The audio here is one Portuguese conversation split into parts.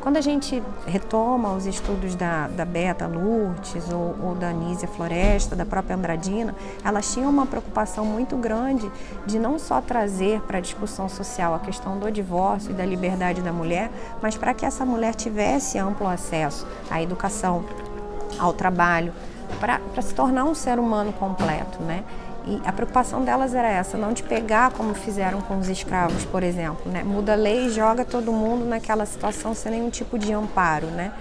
Quando a gente retoma os estudos da Beta Lourdes ou da Nízia Floresta, da própria Andradina, elas tinham uma preocupação muito grande de não só trazer para a discussão social a questão do divórcio e da liberdade da mulher, mas para que essa mulher tivesse amplo acesso à educação, ao trabalho, para se tornar um ser humano completo, né? E a preocupação delas era essa, não de pegar como fizeram com os escravos, por exemplo, né? Muda a lei e joga todo mundo naquela situação sem nenhum tipo de amparo, né?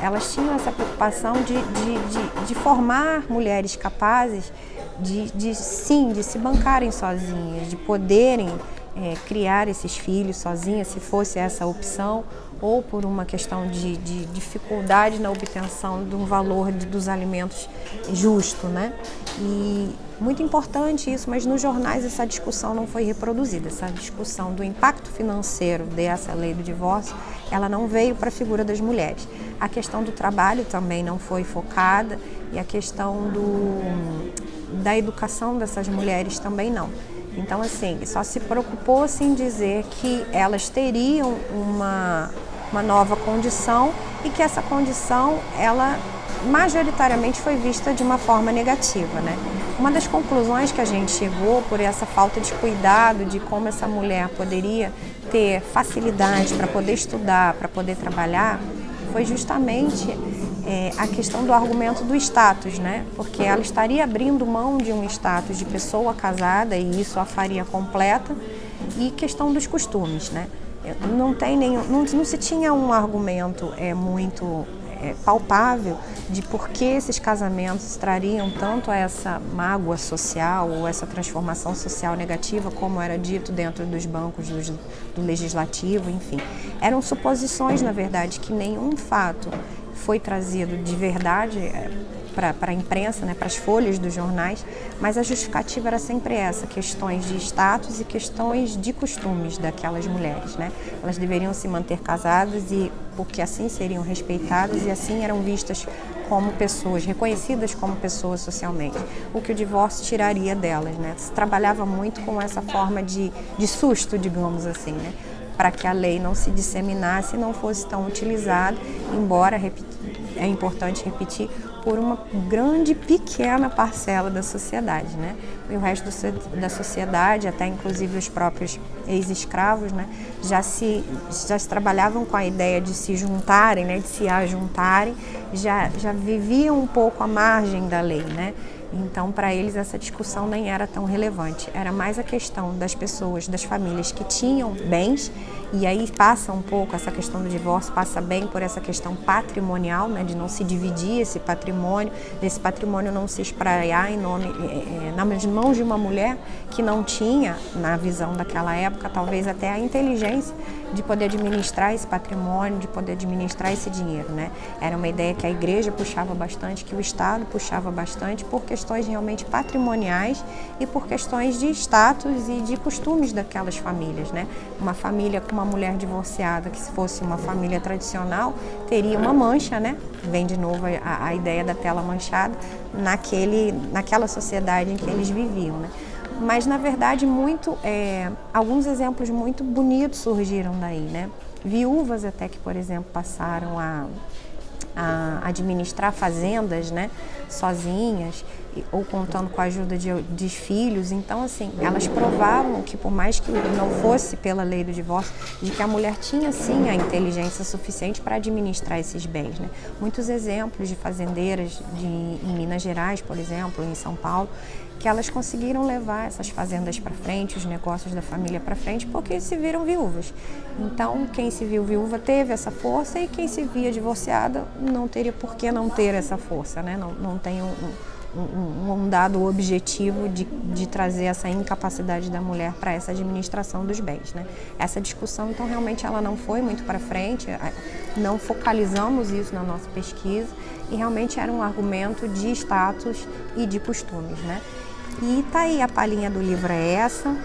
Elas tinham essa preocupação de formar mulheres capazes de se bancarem sozinhas, de poderem criar esses filhos sozinhas, se fosse essa a opção, ou por uma questão de dificuldade na obtenção de um valor dos alimentos justo, né? E muito importante isso, mas nos jornais essa discussão não foi reproduzida, essa discussão do impacto financeiro dessa lei do divórcio, ela não veio para a figura das mulheres. A questão do trabalho também não foi focada e a questão da educação dessas mulheres também não. Então, assim, só se preocupou-se em dizer que elas teriam uma nova condição e que essa condição, ela majoritariamente foi vista de uma forma negativa, né? Uma das conclusões que a gente chegou por essa falta de cuidado de como essa mulher poderia ter facilidade para poder estudar, para poder trabalhar, foi justamente a questão do argumento do status, né? Porque ela estaria abrindo mão de um status de pessoa casada e isso a faria completa, e questão dos costumes, né? Não se tinha um argumento muito palpável de por que esses casamentos trariam tanto essa mágoa social ou essa transformação social negativa, como era dito dentro dos bancos do legislativo, enfim. Eram suposições, na verdade, que nenhum fato foi trazido de verdade para a imprensa, né, para as folhas dos jornais, mas a justificativa era sempre essa, questões de status e questões de costumes daquelas mulheres, né? Elas deveriam se manter casadas e porque assim seriam respeitadas e assim eram vistas como pessoas, reconhecidas como pessoas socialmente, o que o divórcio tiraria delas, né? Se trabalhava muito com essa forma de susto, digamos assim, né? Para que a lei não se disseminasse e não fosse tão utilizada, embora, é importante repetir, por uma grande, pequena parcela da sociedade, né? E o resto da sociedade, até inclusive os próprios ex-escravos, né, já se trabalhavam com a ideia de se juntarem, né, de se ajuntarem, já viviam um pouco à margem da lei, né? Então, para eles, essa discussão nem era tão relevante. Era mais a questão das pessoas, das famílias que tinham bens, e aí passa um pouco, essa questão do divórcio passa bem por essa questão patrimonial, né, de não se dividir esse patrimônio, desse patrimônio não se espraiar nas mãos de uma mulher que não tinha, na visão daquela época, talvez até a inteligência de poder administrar esse patrimônio, de poder administrar esse dinheiro, né? Era uma ideia que a igreja puxava bastante, que o Estado puxava bastante por questões realmente patrimoniais e por questões de status e de costumes daquelas famílias, né? Uma família com uma mulher divorciada, que se fosse uma família tradicional, teria uma mancha, né? Vem de novo a ideia da tela manchada naquela sociedade em que eles viviam, né? Mas, na verdade, alguns exemplos muito bonitos surgiram daí, né? Viúvas até que, por exemplo, passaram a administrar fazendas, né, sozinhas ou contando com a ajuda de filhos. Então, assim, elas provavam que, por mais que não fosse pela lei do divórcio, de que a mulher tinha, sim, a inteligência suficiente para administrar esses bens, né? Muitos exemplos de fazendeiras em Minas Gerais, por exemplo, em São Paulo, que elas conseguiram levar essas fazendas para frente, os negócios da família para frente, porque se viram viúvas. Então, quem se viu viúva teve essa força e quem se via divorciada não teria por que não ter essa força, né? Não tem um dado objetivo de trazer essa incapacidade da mulher para essa administração dos bens, né? Essa discussão, então, realmente ela não foi muito para frente, não focalizamos isso na nossa pesquisa e realmente era um argumento de status e de costumes, né? E tá aí, a palhinha do livro é essa.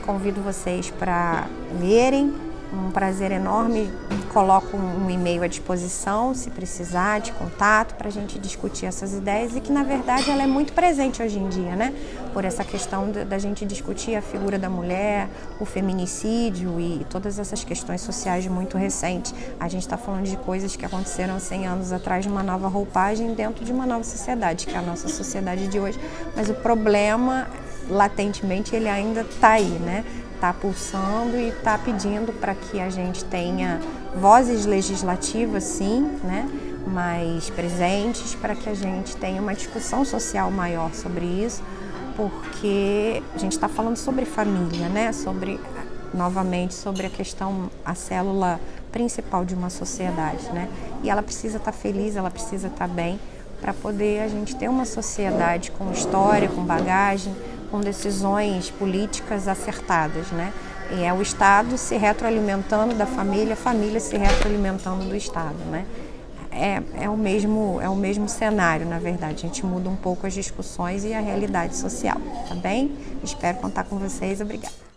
Convido vocês para lerem. Um prazer enorme coloco um e-mail à disposição, se precisar, de contato, para a gente discutir essas ideias e que, na verdade, ela é muito presente hoje em dia, né? Por essa questão da gente discutir a figura da mulher, o feminicídio e todas essas questões sociais muito recentes. A gente está falando de coisas que aconteceram 100 anos atrás, de uma nova roupagem dentro de uma nova sociedade, que é a nossa sociedade de hoje. Mas o problema, latentemente, ele ainda está aí, né? Está pulsando e está pedindo para que a gente tenha vozes legislativas, sim, né, mais presentes, para que a gente tenha uma discussão social maior sobre isso, porque a gente está falando sobre família, né, novamente, sobre a questão, a célula principal de uma sociedade, né, e ela precisa estar feliz, ela precisa estar bem, para poder a gente ter uma sociedade com história, com bagagem, com decisões políticas acertadas, né? E é o Estado se retroalimentando da família, a família se retroalimentando do Estado, né? É o mesmo cenário, na verdade. A gente muda um pouco as discussões e a realidade social, tá bem? Espero contar com vocês. Obrigada.